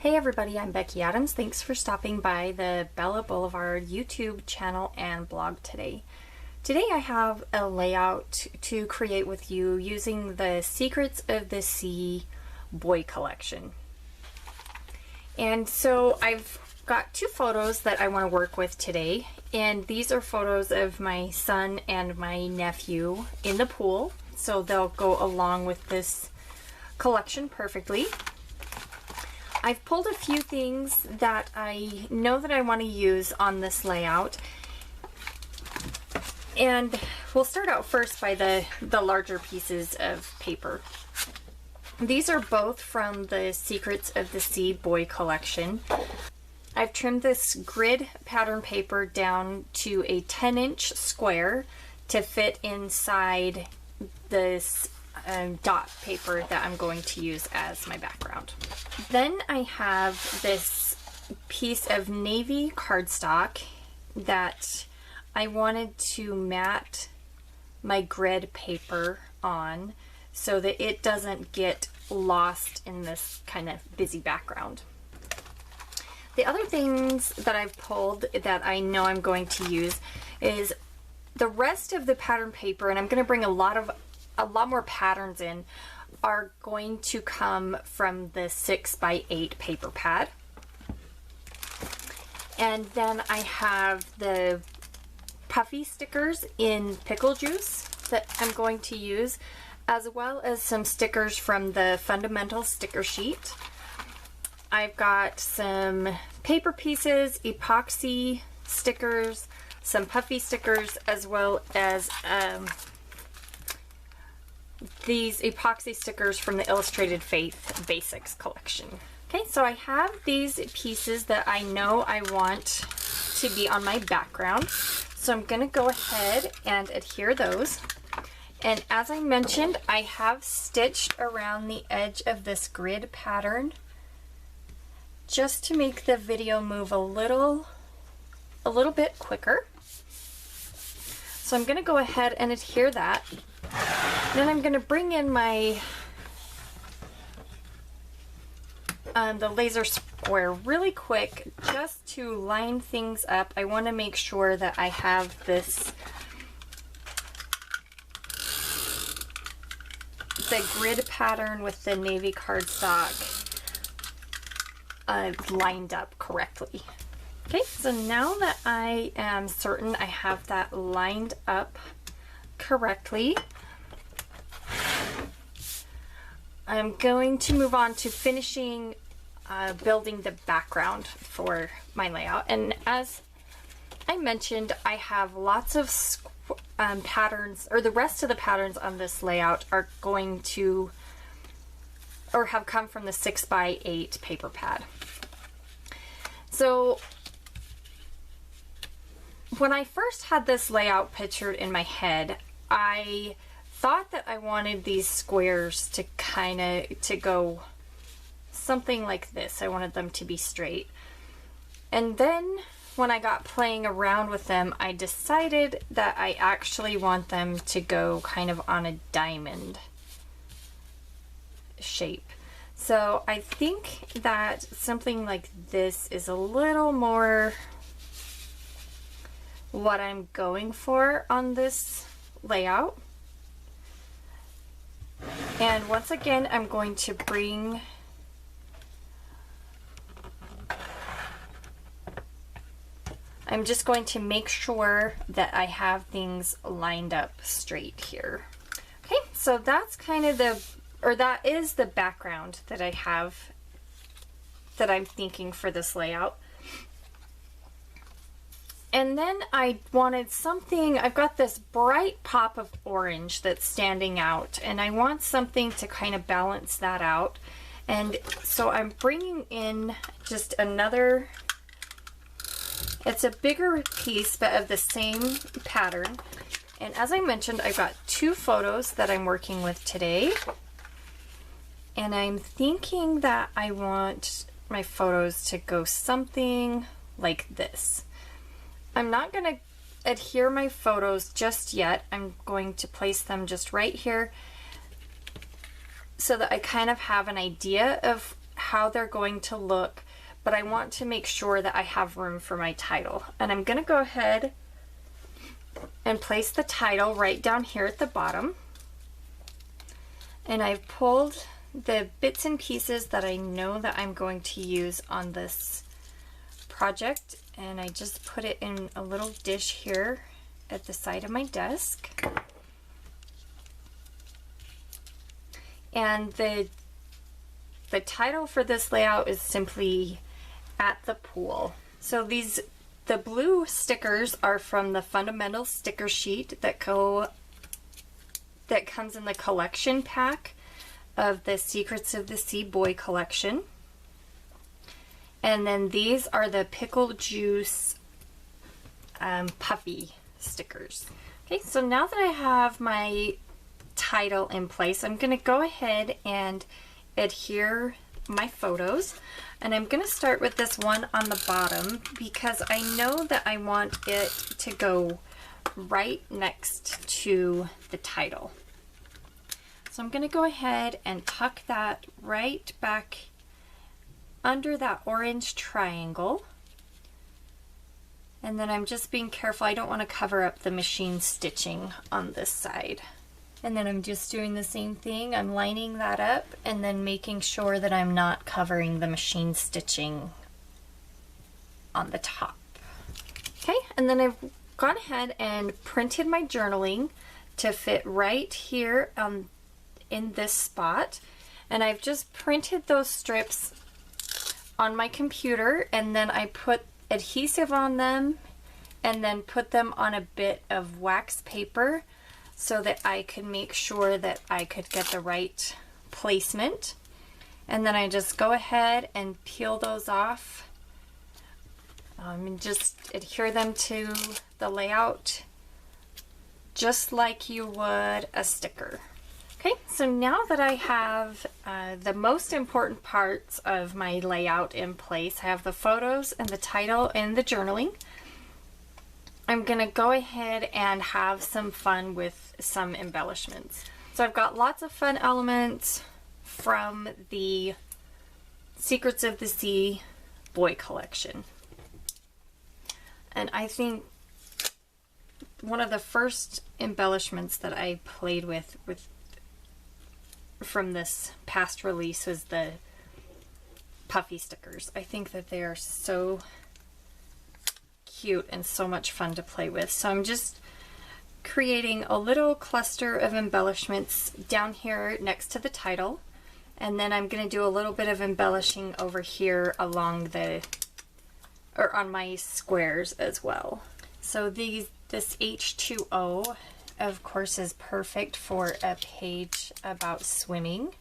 Hey everybody, I'm Becky Adams. Thanks for stopping by the Bella Boulevard YouTube channel and blog today. Today I have a layout to create with you using the Secrets of the Sea boy collection. And so I've got two photos that I want to work with today, and these are photos of my son and my nephew in the pool, so they'll go along with this collection perfectly. I've pulled a few things that I know that I want to use on this layout, and we'll start out first by the larger pieces of paper. These are both from the Secrets of the Sea boy collection. I've trimmed this grid pattern paper down to a 10-inch square to fit inside this dot paper that I'm going to use as my background. Then I have this piece of navy cardstock that I wanted to mat my grid paper on so that it doesn't get lost in this kind of busy background. The other things that I've pulled that I know I'm going to use is the rest of the pattern paper, and I'm going to bring a lot more patterns in, are going to come from the 6x8 paper pad. And then I have the Puffy Stickers in pickle juice that I'm going to use, as well as some stickers from the Fundamental sticker sheet. I've got some paper pieces, epoxy stickers, some puffy stickers, as well as these epoxy stickers from the Illustrated Faith Basics collection. Okay, so I have these pieces that I know I want to be on my background. So I'm going to go ahead and adhere those. And as I mentioned, I have stitched around the edge of this grid pattern just to make the video move a little bit quicker. So I'm going to go ahead and adhere that. Then I'm going to bring in my the laser square really quick just to line things up. I want to make sure that I have the grid pattern with the navy cardstock lined up correctly. Okay, so now that I am certain I have that lined up correctly, I'm going to move on to finishing building the background for my layout. And as I mentioned, I have lots of patterns, or the rest of the patterns on this layout are going to, or have come from the 6x8 paper pad. So when I first had this layout pictured in my head, I thought that I wanted these squares to go something like this. I wanted them to be straight. And then when I got playing around with them, I decided that I actually want them to go kind of on a diamond shape. So I think that something like this is a little more what I'm going for on this layout. And once again, I'm going to I'm just going to make sure that I have things lined up straight here. Okay, so that's kind of that is the background that I have, that I'm thinking for this layout. And then I wanted something, I've got this bright pop of orange that's standing out, and I want something to kind of balance that out. And so I'm bringing in just another, it's a bigger piece but of the same pattern. And as I mentioned, I've got two photos that I'm working with today. And I'm thinking that I want my photos to go something like this. I'm not going to adhere my photos just yet. I'm going to place them just right here so that I kind of have an idea of how they're going to look, but I want to make sure that I have room for my title. And I'm going to go ahead and place the title right down here at the bottom. And I've pulled the bits and pieces that I know that I'm going to use on this project, and I just put it in a little dish here at the side of my desk. And the title for this layout is simply "At the Pool." So the blue stickers are from the fundamental sticker sheet that comes in the collection pack of the Secrets of the Sea Boy collection. And then these are the pickle juice puffy stickers. Okay, so now that I have my title in place, I'm going to go ahead and adhere my photos, and I'm going to start with this one on the bottom because I know that I want it to go right next to the title. So I'm going to go ahead and tuck that right back under that orange triangle. And then I'm just being careful. I don't want to cover up the machine stitching on this side. And then I'm just doing the same thing. I'm lining that up and then making sure that I'm not covering the machine stitching on the top. Okay, and then I've gone ahead and printed my journaling to fit right here in this spot. And I've just printed those strips on my computer, and then I put adhesive on them and then put them on a bit of wax paper so that I could make sure that I could get the right placement. And then I just go ahead and peel those off and just adhere them to the layout just like you would a sticker. Okay, so now that I have the most important parts of my layout in place, I have the photos and the title and the journaling, I'm going to go ahead and have some fun with some embellishments. So I've got lots of fun elements from the Secrets of the Sea Boy collection. And I think one of the first embellishments that I played with from this past release was the Puffy Stickers. I think that they are so cute and so much fun to play with. So I'm just creating a little cluster of embellishments down here next to the title, and then I'm going to do a little bit of embellishing over here along on my squares as well. So this H2O of course is perfect for a page about swimming.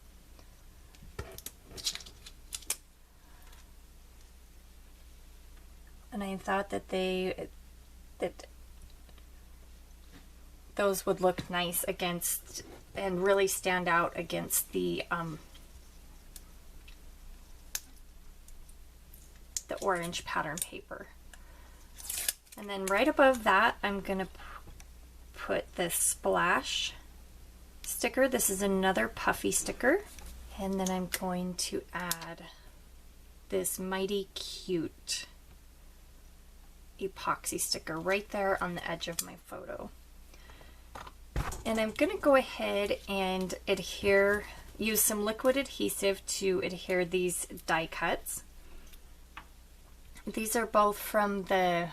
And I thought that those would look nice against and really stand out against the orange pattern paper. And then right above that, I'm going to put the splash sticker. This is another puffy sticker. And then I'm going to add this mighty cute epoxy sticker right there on the edge of my photo. And I'm going to go ahead and use some liquid adhesive to adhere these die cuts. These are both from the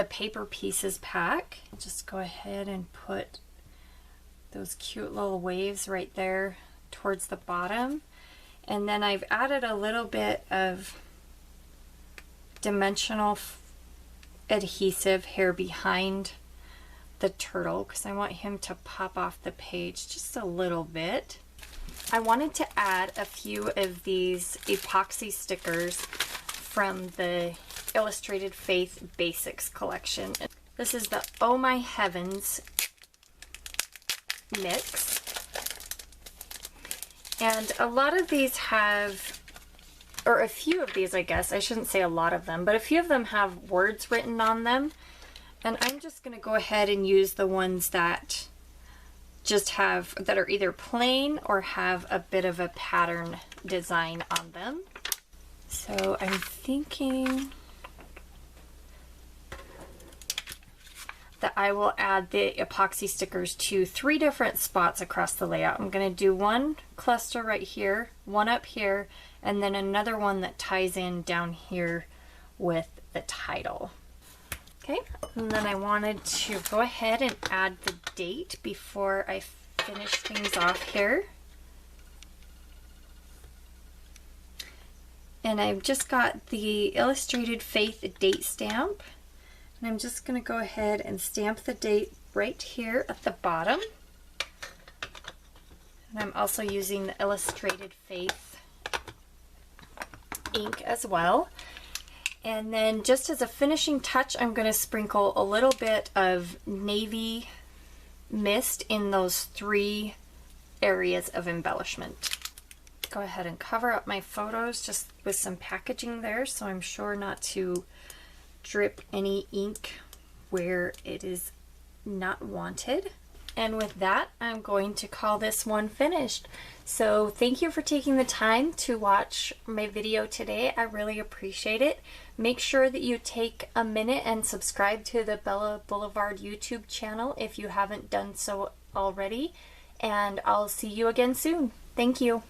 paper pieces pack. Just go ahead and put those cute little waves right there towards the bottom. And then I've added a little bit of dimensional adhesive here behind the turtle because I want him to pop off the page just a little bit. I wanted to add a few of these epoxy stickers from the Illustrated Faith Basics collection. This is the Oh My Heavens mix. And a lot of these have, or a few of these I guess, I shouldn't say a lot of them, but a few of them have words written on them. And I'm just going to go ahead and use the ones that just have, that are either plain or have a bit of a pattern design on them. So I'm thinking that I will add the epoxy stickers to 3 different spots across the layout. I'm going to do one cluster right here, one up here, and then another one that ties in down here with the title. Okay, and then I wanted to go ahead and add the date before I finish things off here. And I've just got the Illustrated Faith date stamp. And I'm just going to go ahead and stamp the date right here at the bottom. And I'm also using the Illustrated Faith ink as well. And then just as a finishing touch, I'm going to sprinkle a little bit of navy mist in those 3 areas of embellishment. Go ahead and cover up my photos just with some packaging there, so I'm sure not to drip any ink where it is not wanted. And with that, I'm going to call this one finished. So thank you for taking the time to watch my video today. I really appreciate it. Make sure that you take a minute and subscribe to the Bella Boulevard YouTube channel if you haven't done so already. And I'll see you again soon. Thank you.